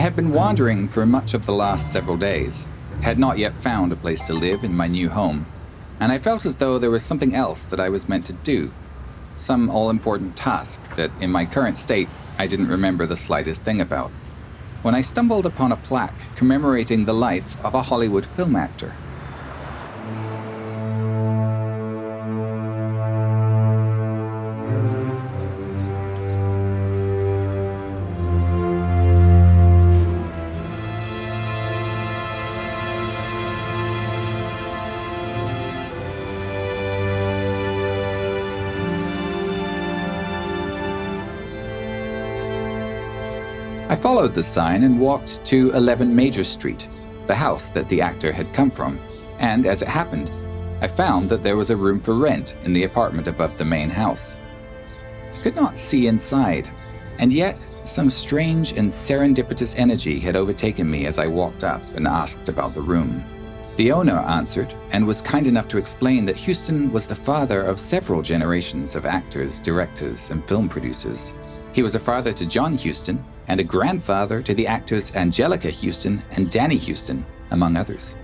had been wandering for much of the last several days, had not yet found a place to live in my new home, and I felt as though there was something else that I was meant to do, some all-important task that, in my current state, I didn't remember the slightest thing about, when I stumbled upon a plaque commemorating the life of a Hollywood film actor. I followed the sign and walked to 11 Major Street, the house that the actor had come from, and as it happened, I found that there was a room for rent in the apartment above the main house. I could not see inside, and yet some strange and serendipitous energy had overtaken me as I walked up and asked about the room. The owner answered and was kind enough to explain that Huston was the father of several generations of actors, directors, and film producers. He was a father to John Huston and a grandfather to the actors Angelica Huston and Danny Huston, among others.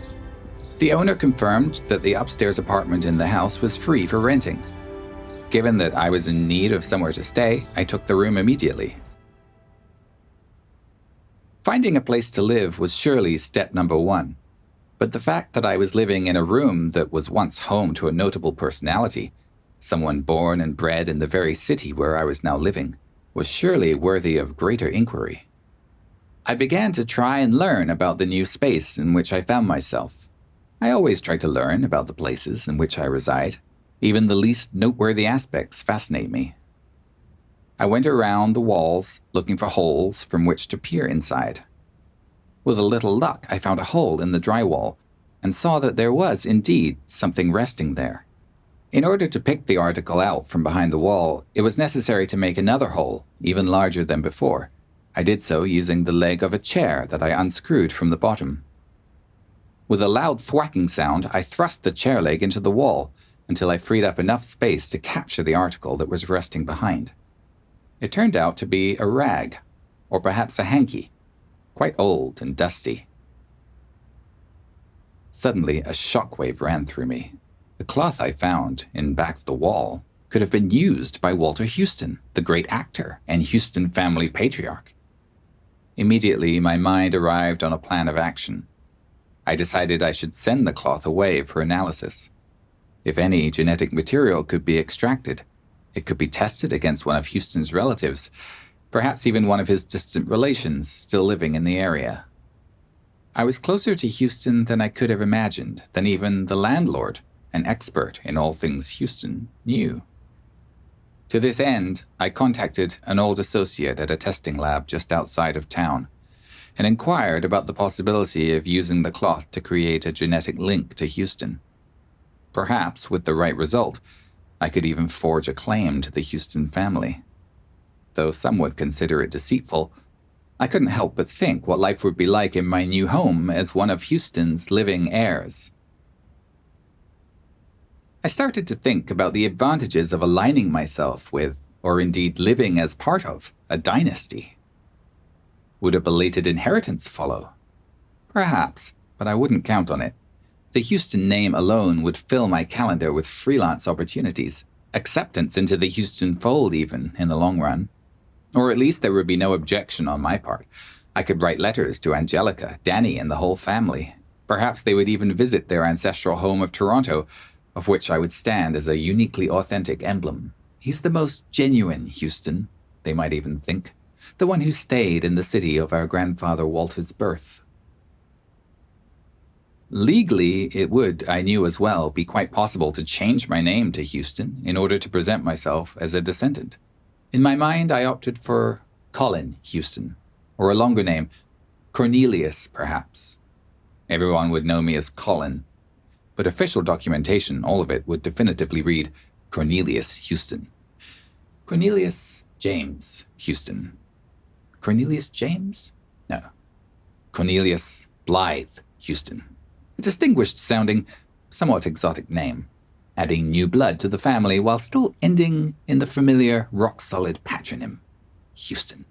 The owner confirmed that the upstairs apartment in the house was free for renting. Given that I was in need of somewhere to stay, I took the room immediately. Finding a place to live was surely step number one, but the fact that I was living in a room that was once home to a notable personality, someone born and bred in the very city where I was now living, was surely worthy of greater inquiry. I began to try and learn about the new space in which I found myself. I always try to learn about the places in which I reside. Even the least noteworthy aspects fascinate me. I went around the walls looking for holes from which to peer inside. With a little luck, I found a hole in the drywall and saw that there was indeed something resting there. In order to pick the article out from behind the wall, it was necessary to make another hole, even larger than before. I did so using the leg of a chair that I unscrewed from the bottom. With a loud thwacking sound, I thrust the chair leg into the wall until I freed up enough space to capture the article that was resting behind. It turned out to be a rag, or perhaps a hanky, quite old and dusty. Suddenly, a shockwave ran through me. The cloth I found in back of the wall could have been used by Walter Huston, the great actor and Huston family patriarch. Immediately, my mind arrived on a plan of action. I decided I should send the cloth away for analysis. If any genetic material could be extracted, it could be tested against one of Huston's relatives, perhaps even one of his distant relations still living in the area. I was closer to Huston than I could have imagined, than even the landlord, an expert in all things Huston, knew. To this end, I contacted an old associate at a testing lab just outside of town and inquired about the possibility of using the cloth to create a genetic link to Huston. Perhaps, with the right result, I could even forge a claim to the Huston family. Though some would consider it deceitful, I couldn't help but think what life would be like in my new home as one of Huston's living heirs. I started to think about the advantages of aligning myself with, or indeed living as part of, a dynasty. Would a belated inheritance follow? Perhaps, but I wouldn't count on it. The Huston name alone would fill my calendar with freelance opportunities, acceptance into the Huston fold even, in the long run. Or at least there would be no objection on my part. I could write letters to Angelica, Danny, and the whole family. Perhaps they would even visit their ancestral home of Toronto, of which I would stand as a uniquely authentic emblem. He's the most genuine Huston, they might even think. The one who stayed in the city of our grandfather Walter's birth. Legally, it would, I knew as well, be quite possible to change my name to Huston in order to present myself as a descendant. In my mind, I opted for Colin Huston, or a longer name, Cornelius, perhaps. Everyone would know me as Colin, but official documentation, all of it, would definitively read Cornelius Huston. Cornelius James Huston. Cornelius James? No. Cornelius Blythe Huston. A distinguished-sounding, somewhat exotic name, adding new blood to the family while still ending in the familiar, rock-solid patronym, Huston.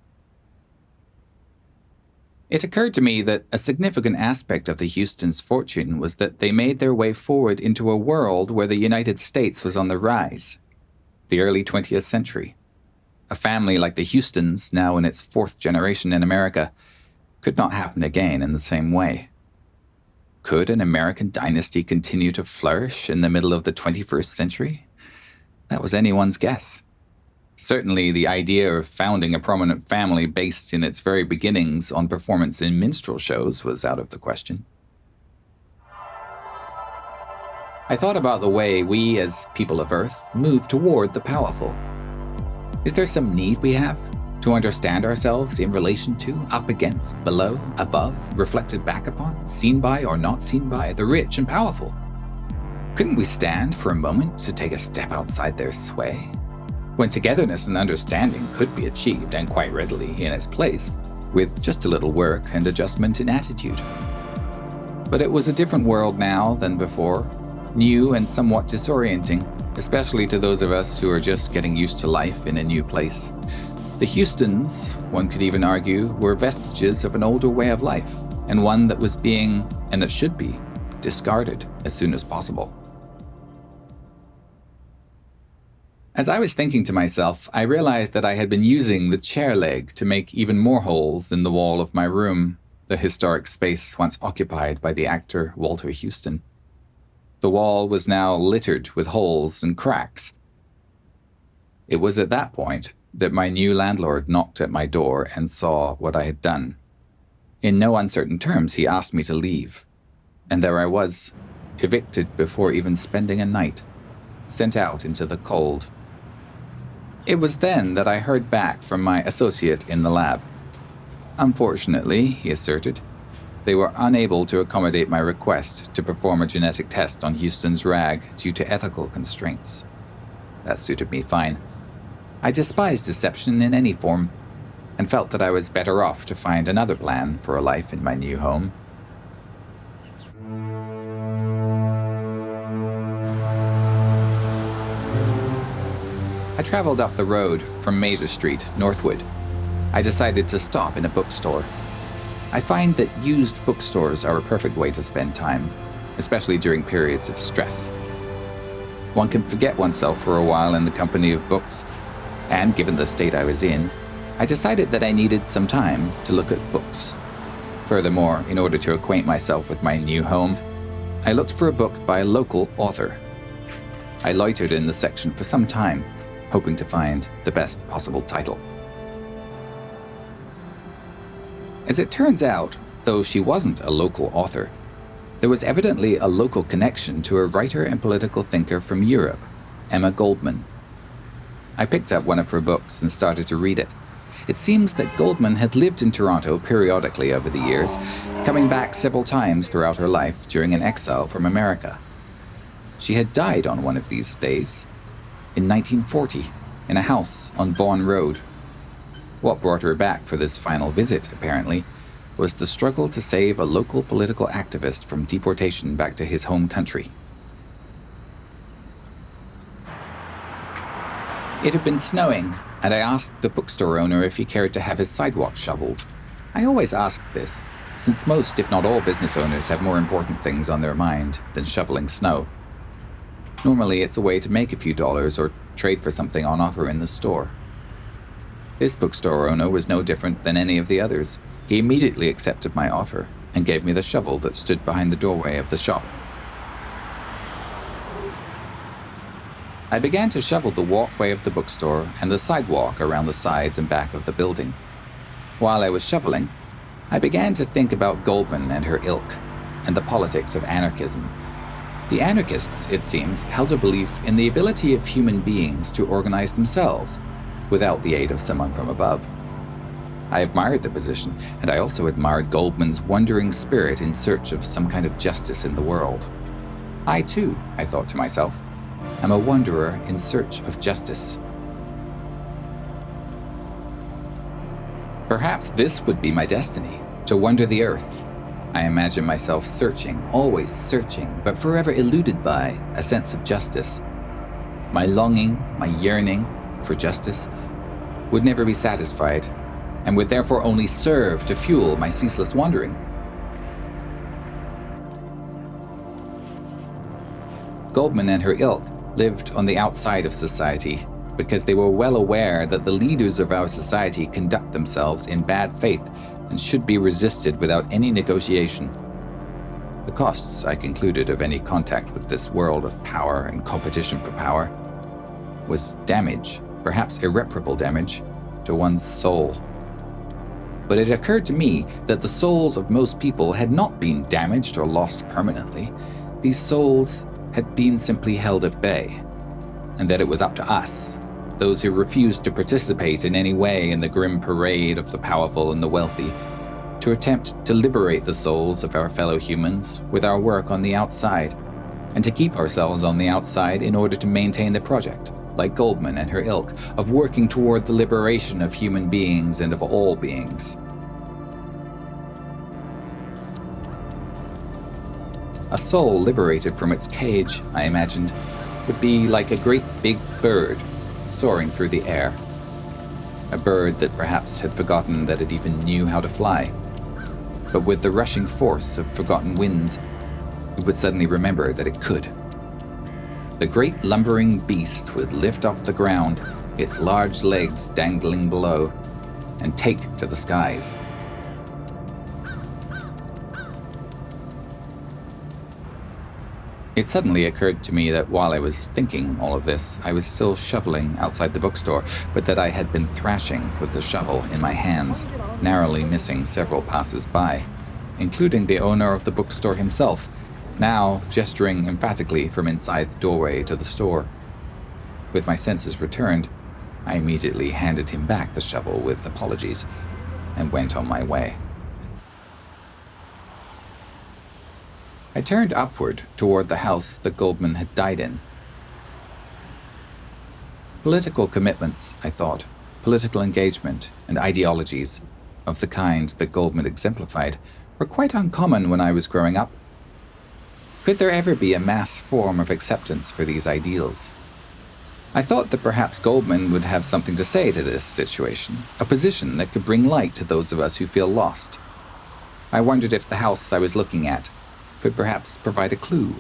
It occurred to me that a significant aspect of the Houstons' fortune was that they made their way forward into a world where the United States was on the rise. The early 20th century. A family like the Houstons, now in its fourth generation in America, could not happen again in the same way. Could an American dynasty continue to flourish in the middle of the 21st century? That was anyone's guess. Certainly, the idea of founding a prominent family based in its very beginnings on performance in minstrel shows was out of the question. I thought about the way we, as people of Earth, move toward the powerful. Is there some need we have to understand ourselves in relation to, up against, below, above, reflected back upon, seen by or not seen by, the rich and powerful? Couldn't we stand for a moment to take a step outside their sway? When togetherness and understanding could be achieved, and quite readily, in its place, with just a little work and adjustment in attitude. But it was a different world now than before, new and somewhat disorienting, especially to those of us who are just getting used to life in a new place. The Houstons, one could even argue, were vestiges of an older way of life, and one that was being, and that should be, discarded as soon as possible. As I was thinking to myself, I realized that I had been using the chair leg to make even more holes in the wall of my room, the historic space once occupied by the actor Walter Houston. The wall was now littered with holes and cracks. It was at that point that my new landlord knocked at my door and saw what I had done. In no uncertain terms, he asked me to leave. And there I was, evicted before even spending a night, sent out into the cold. It was then that I heard back from my associate in the lab. Unfortunately, he asserted, they were unable to accommodate my request to perform a genetic test on Houston's rag due to ethical constraints. That suited me fine. I despised deception in any form, and felt that I was better off to find another plan for a life in my new home. I traveled up the road from Major Street, northward. I decided to stop in a bookstore. I find that used bookstores are a perfect way to spend time, especially during periods of stress. One can forget oneself for a while in the company of books, and given the state I was in, I decided that I needed some time to look at books. Furthermore, in order to acquaint myself with my new home, I looked for a book by a local author. I loitered in the section for some time, hoping to find the best possible title. As it turns out, though she wasn't a local author, there was evidently a local connection to a writer and political thinker from Europe, Emma Goldman. I picked up one of her books and started to read it. It seems that Goldman had lived in Toronto periodically over the years, coming back several times throughout her life during an exile from America. She had died on one of these stays, in 1940, in a house on Vaughan Road. What brought her back for this final visit, apparently, was the struggle to save a local political activist from deportation back to his home country. It had been snowing, and I asked the bookstore owner if he cared to have his sidewalk shoveled. I always asked this, since most, if not all, business owners have more important things on their mind than shoveling snow. Normally, it's a way to make a few dollars or trade for something on offer in the store. This bookstore owner was no different than any of the others. He immediately accepted my offer and gave me the shovel that stood behind the doorway of the shop. I began to shovel the walkway of the bookstore and the sidewalk around the sides and back of the building. While I was shoveling, I began to think about Goldman and her ilk, and the politics of anarchism. The anarchists, it seems, held a belief in the ability of human beings to organize themselves, without the aid of someone from above. I admired the position, and I also admired Goldman's wondering spirit in search of some kind of justice in the world. I too, I thought to myself, am a wanderer in search of justice. Perhaps this would be my destiny, to wander the earth. I imagine myself searching, always searching, but forever eluded by a sense of justice. My longing, my yearning for justice would never be satisfied, and would therefore only serve to fuel my ceaseless wandering. Goldman and her ilk lived on the outside of society because they were well aware that the leaders of our society conduct themselves in bad faith and should be resisted without any negotiation. The costs, I concluded, of any contact with this world of power and competition for power was damage, perhaps irreparable damage, to one's soul. But it occurred to me that the souls of most people had not been damaged or lost permanently. These souls had been simply held at bay, and that it was up to us, those who refused to participate in any way in the grim parade of the powerful and the wealthy, to attempt to liberate the souls of our fellow humans with our work on the outside, and to keep ourselves on the outside in order to maintain the project, like Goldman and her ilk, of working toward the liberation of human beings and of all beings. A soul liberated from its cage, I imagined, would be like a great big bird soaring through the air. A bird that perhaps had forgotten that it even knew how to fly. But with the rushing force of forgotten winds, it would suddenly remember that it could. The great lumbering beast would lift off the ground, its large legs dangling below, and take to the skies. It suddenly occurred to me that while I was thinking all of this, I was still shoveling outside the bookstore, but that I had been thrashing with the shovel in my hands, narrowly missing several passers-by, including the owner of the bookstore himself, now gesturing emphatically from inside the doorway to the store. With my senses returned, I immediately handed him back the shovel with apologies and went on my way. I turned upward toward the house that Goldman had died in. Political commitments, I thought, political engagement and ideologies of the kind that Goldman exemplified were quite uncommon when I was growing up. Could there ever be a mass form of acceptance for these ideals? I thought that perhaps Goldman would have something to say to this situation, a position that could bring light to those of us who feel lost. I wondered if the house I was looking at could perhaps provide a clue.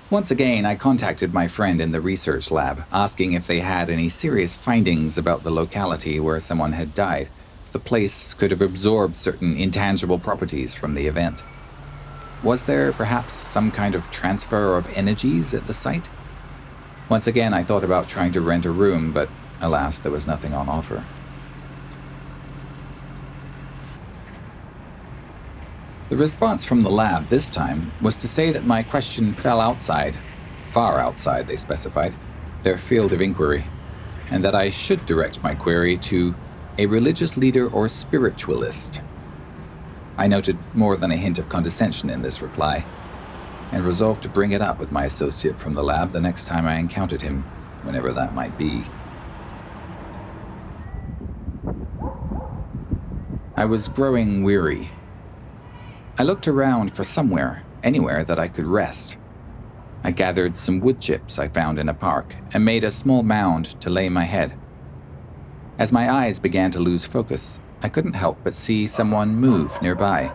Once again, I contacted my friend in the research lab, asking if they had any serious findings about the locality where someone had died, if the place could have absorbed certain intangible properties from the event. Was there perhaps some kind of transfer of energies at the site? Once again, I thought about trying to rent a room, but alas, there was nothing on offer. The response from the lab this time was to say that my question fell outside, far outside, they specified, their field of inquiry, and that I should direct my query to a religious leader or spiritualist. I noted more than a hint of condescension in this reply, and resolved to bring it up with my associate from the lab the next time I encountered him, whenever that might be. I was growing weary. I looked around for somewhere, anywhere that I could rest. I gathered some wood chips I found in a park and made a small mound to lay my head. As my eyes began to lose focus, I couldn't help but see someone move nearby.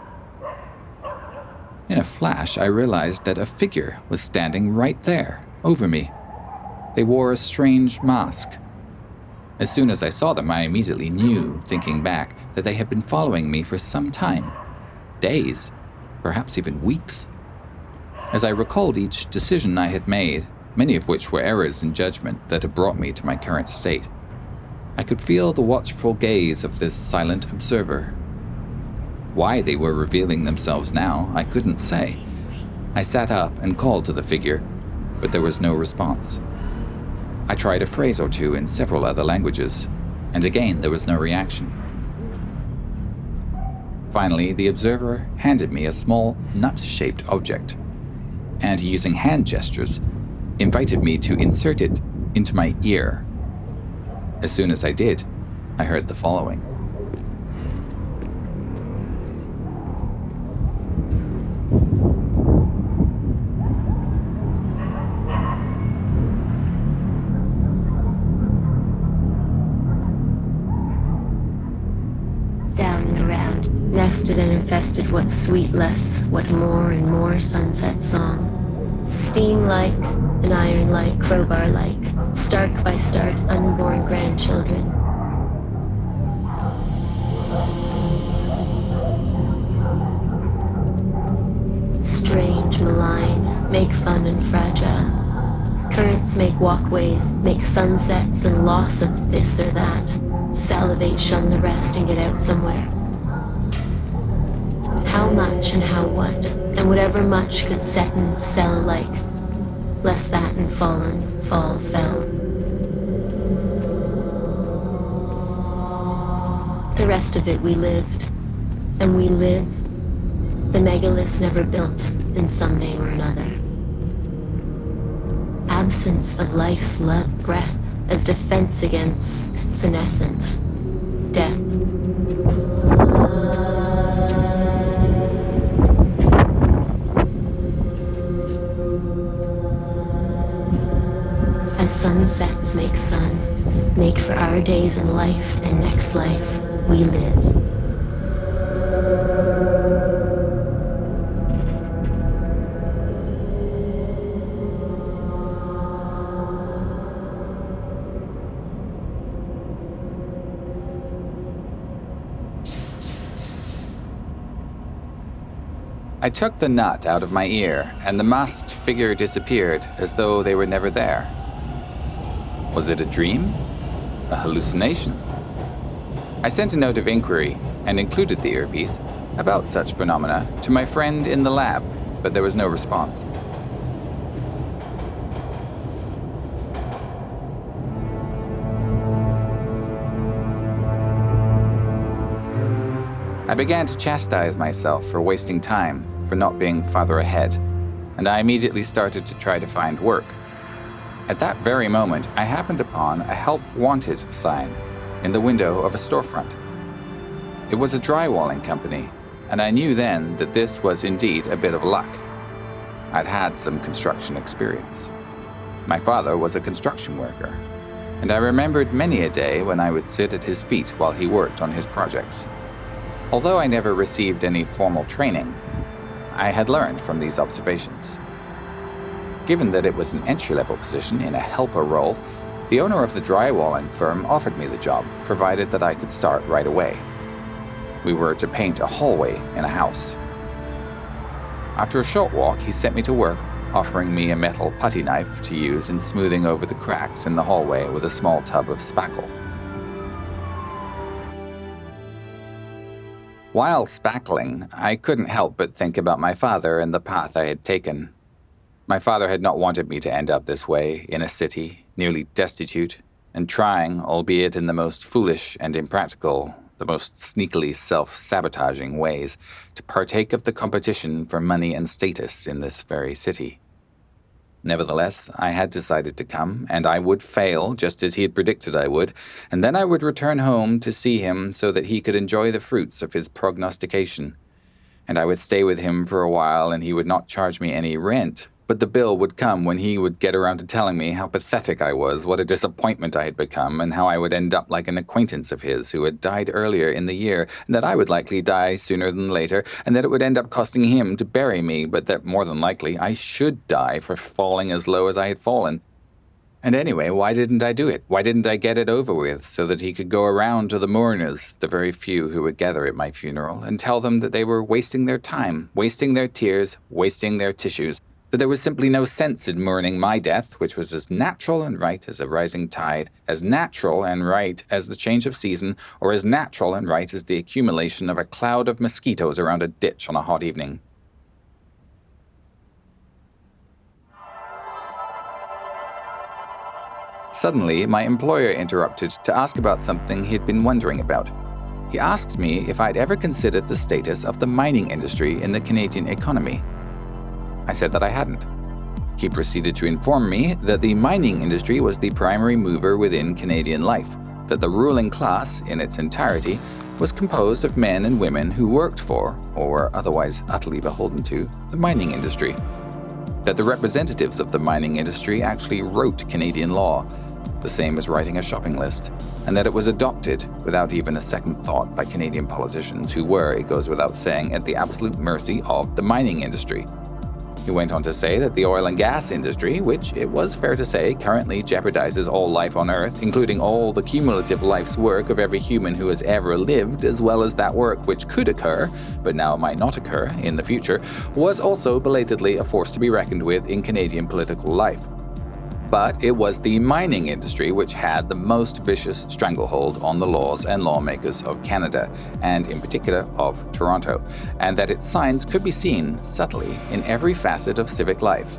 In a flash, I realized that a figure was standing right there, over me. They wore a strange mask. As soon as I saw them, I immediately knew, thinking back, that they had been following me for some time. Days, perhaps even weeks. As I recalled each decision I had made, many of which were errors in judgment that had brought me to my current state, I could feel the watchful gaze of this silent observer. Why they were revealing themselves now, I couldn't say. I sat up and called to the figure, but there was no response. I tried a phrase or two in several other languages, and again there was no reaction. Finally, the observer handed me a small, nut-shaped object, and using hand gestures, invited me to insert it into my ear. As soon as I did, I heard the following. around, nested and infested what sweetless, what more and more sunset song. Steam-like, an iron-like, crowbar-like, stark by start, unborn grandchildren. Strange, malign, make fun and fragile. Currents make walkways, make sunsets and loss of this or that. Salivate, shun the rest and get out somewhere. How much and how what, and whatever much could set and sell like, less that and fallen, fall, fell. The rest of it we lived, and we live, the megaliths never built in some name or another. Absence of life's love breath as defense against senescence, death. As sunsets make sun, make for our days in life and next life, we live. I took the nut out of my ear, and the masked figure disappeared as though they were never there. Was it a dream? A hallucination? I sent a note of inquiry, and included the earpiece, about such phenomena to my friend in the lab, but there was no response. I began to chastise myself for wasting time, for not being farther ahead, and I immediately started to try to find work. At that very moment, I happened upon a Help Wanted sign in the window of a storefront. It was a drywalling company, and I knew then that this was indeed a bit of luck. I'd had some construction experience. My father was a construction worker, and I remembered many a day when I would sit at his feet while he worked on his projects. Although I never received any formal training, I had learned from these observations. Given that it was an entry-level position in a helper role, the owner of the drywalling firm offered me the job, provided that I could start right away. We were to paint a hallway in a house. After a short walk, he sent me to work, offering me a metal putty knife to use in smoothing over the cracks in the hallway with a small tub of spackle. While spackling, I couldn't help but think about my father and the path I had taken. My father had not wanted me to end up this way, in a city, nearly destitute, and trying, albeit in the most foolish and impractical, the most sneakily self-sabotaging ways, to partake of the competition for money and status in this very city. Nevertheless, I had decided to come, and I would fail, just as he had predicted I would, and then I would return home to see him so that he could enjoy the fruits of his prognostication. And I would stay with him for a while, and he would not charge me any rent, but the bill would come when he would get around to telling me how pathetic I was, what a disappointment I had become, and how I would end up like an acquaintance of his who had died earlier in the year, and that I would likely die sooner than later, and that it would end up costing him to bury me, but that more than likely I should die for falling as low as I had fallen. And anyway, why didn't I do it? Why didn't I get it over with so that he could go around to the mourners, the very few who would gather at my funeral, and tell them that they were wasting their time, wasting their tears, wasting their tissues, that there was simply no sense in mourning my death, which was as natural and right as a rising tide, as natural and right as the change of season, or as natural and right as the accumulation of a cloud of mosquitoes around a ditch on a hot evening. Suddenly, my employer interrupted to ask about something he'd been wondering about. He asked me if I'd ever considered the status of the mining industry in the Canadian economy. I said that I hadn't. He proceeded to inform me that the mining industry was the primary mover within Canadian life, that the ruling class, in its entirety, was composed of men and women who worked for, or were otherwise utterly beholden to, the mining industry, that the representatives of the mining industry actually wrote Canadian law, the same as writing a shopping list, and that it was adopted without even a second thought by Canadian politicians who were, it goes without saying, at the absolute mercy of the mining industry. He went on to say that the oil and gas industry, which it was fair to say currently jeopardizes all life on Earth, including all the cumulative life's work of every human who has ever lived, as well as that work which could occur, but now might not occur in the future, was also belatedly a force to be reckoned with in Canadian political life. But it was the mining industry which had the most vicious stranglehold on the laws and lawmakers of Canada, and in particular of Toronto, and that its signs could be seen subtly in every facet of civic life.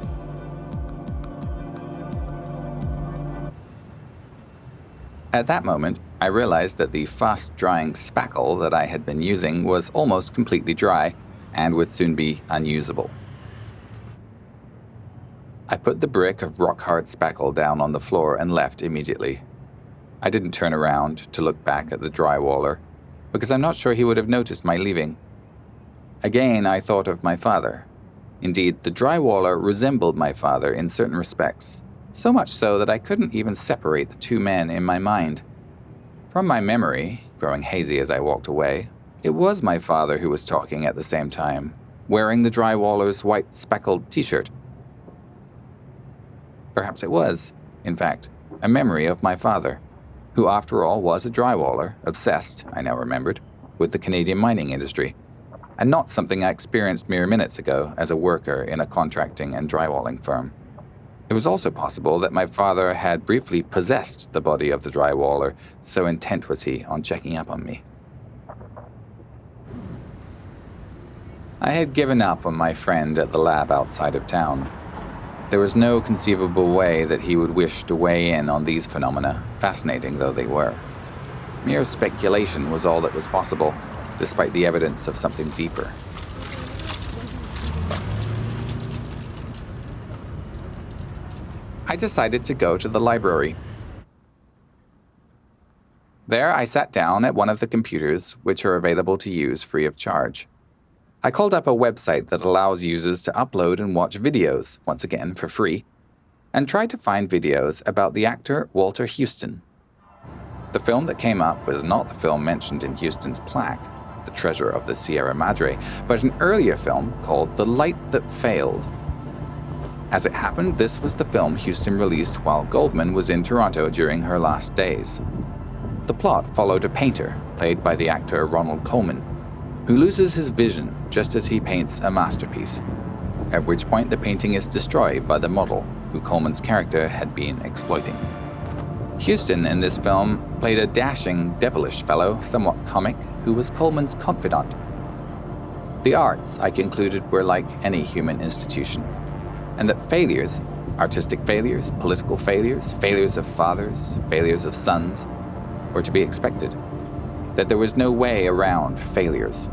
At that moment, I realized that the fast-drying spackle that I had been using was almost completely dry and would soon be unusable. I put the brick of rock-hard spackle down on the floor and left immediately. I didn't turn around to look back at the drywaller, because I'm not sure he would have noticed my leaving. Again, I thought of my father. Indeed, the drywaller resembled my father in certain respects, so much so that I couldn't even separate the two men in my mind. From my memory, growing hazy as I walked away, it was my father who was talking at the same time, wearing the drywaller's white speckled t-shirt. Perhaps it was, in fact, a memory of my father, who after all was a drywaller, obsessed, I now remembered, with the Canadian mining industry, and not something I experienced mere minutes ago as a worker in a contracting and drywalling firm. It was also possible that my father had briefly possessed the body of the drywaller, so intent was he on checking up on me. I had given up on my friend at the lab outside of town. There was no conceivable way that he would wish to weigh in on these phenomena, fascinating though they were. Mere speculation was all that was possible, despite the evidence of something deeper. I decided to go to the library. There I sat down at one of the computers which are available to use free of charge. I called up a website that allows users to upload and watch videos, once again for free, and tried to find videos about the actor Walter Huston. The film that came up was not the film mentioned in Huston's plaque, The Treasure of the Sierra Madre, but an earlier film called The Light That Failed. As it happened, this was the film Huston released while Goldman was in Toronto during her last days. The plot followed a painter, played by the actor Ronald Colman, who loses his vision just as he paints a masterpiece, at which point the painting is destroyed by the model who Coleman's character had been exploiting. Huston in this film played a dashing, devilish fellow, somewhat comic, who was Coleman's confidant. The arts, I concluded, were like any human institution, and that failures, artistic failures, political failures, failures of fathers, failures of sons, were to be expected. That there was no way around failures.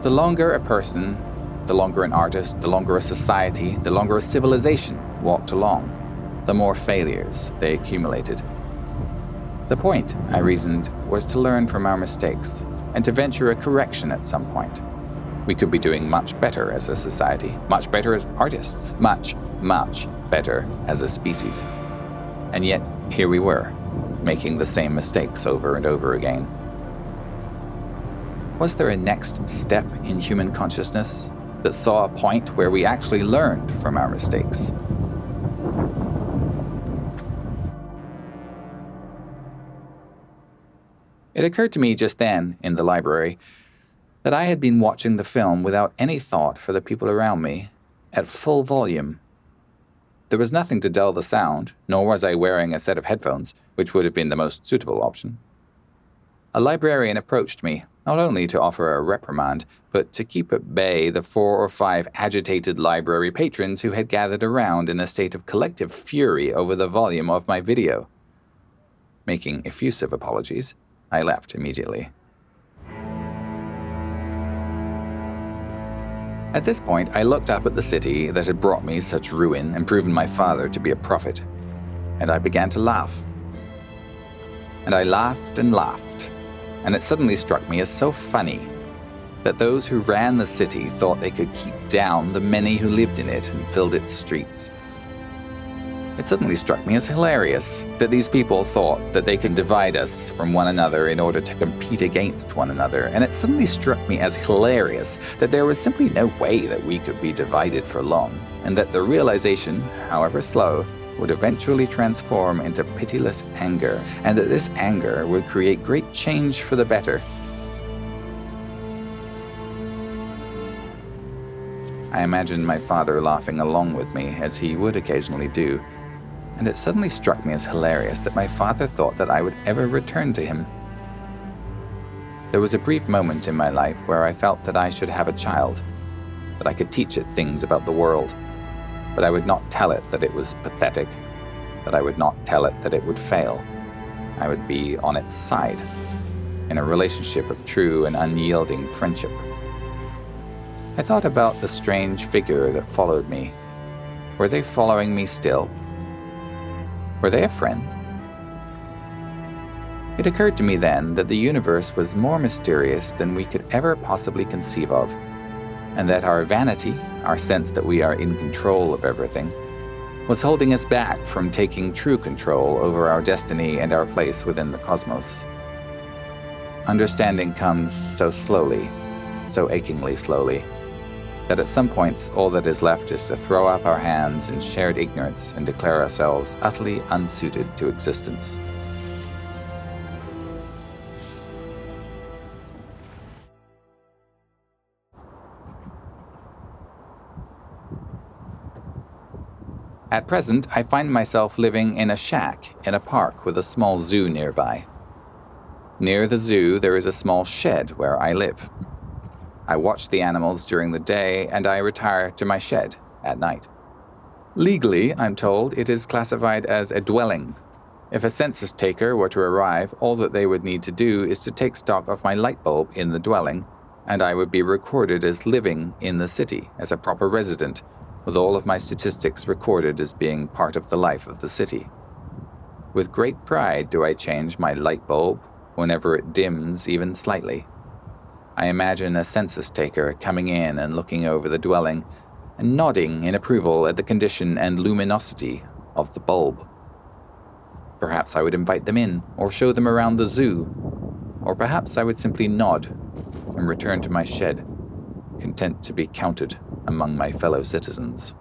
The longer a person, the longer an artist, the longer a society, the longer a civilization walked along, the more failures they accumulated. The point, I reasoned, was to learn from our mistakes and to venture a correction at some point. We could be doing much better as a society, much better as artists, much, much better as a species. And yet, here we were, making the same mistakes over and over again. Was there a next step in human consciousness that saw a point where we actually learned from our mistakes? It occurred to me just then, in the library, that I had been watching the film without any thought for the people around me, at full volume. There was nothing to dull the sound, nor was I wearing a set of headphones, which would have been the most suitable option. A librarian approached me, not only to offer a reprimand, but to keep at bay the 4 or 5 agitated library patrons who had gathered around in a state of collective fury over the volume of my video. Making effusive apologies, I left immediately. At this point, I looked up at the city that had brought me such ruin and proven my father to be a prophet, and I began to laugh. And I laughed, and it suddenly struck me as so funny that those who ran the city thought they could keep down the many who lived in it and filled its streets. It suddenly struck me as hilarious that these people thought that they could divide us from one another in order to compete against one another, and it suddenly struck me as hilarious that there was simply no way that we could be divided for long, and that the realization, however slow, would eventually transform into pitiless anger, and that this anger would create great change for the better. I imagined my father laughing along with me, as he would occasionally do, and it suddenly struck me as hilarious that my father thought that I would ever return to him. There was a brief moment in my life where I felt that I should have a child, that I could teach it things about the world, but I would not tell it that it was pathetic, that I would not tell it that it would fail. I would be on its side, in a relationship of true and unyielding friendship. I thought about the strange figure that followed me. Were they following me still? Were they a friend? It occurred to me then that the universe was more mysterious than we could ever possibly conceive of, and that our vanity, our sense that we are in control of everything, was holding us back from taking true control over our destiny and our place within the cosmos. Understanding comes so slowly, so achingly slowly, that at some points all that is left is to throw up our hands in shared ignorance and declare ourselves utterly unsuited to existence. At present, I find myself living in a shack in a park with a small zoo nearby. Near the zoo, there is a small shed where I live. I watch the animals during the day, and I retire to my shed at night. Legally, I'm told, it is classified as a dwelling. If a census taker were to arrive, all that they would need to do is to take stock of my light bulb in the dwelling, and I would be recorded as living in the city, as a proper resident, with all of my statistics recorded as being part of the life of the city. With great pride do I change my light bulb whenever it dims even slightly. I imagine a census taker coming in and looking over the dwelling and nodding in approval at the condition and luminosity of the bulb. Perhaps I would invite them in or show them around the zoo, or perhaps I would simply nod and return to my shed, content to be counted among my fellow citizens.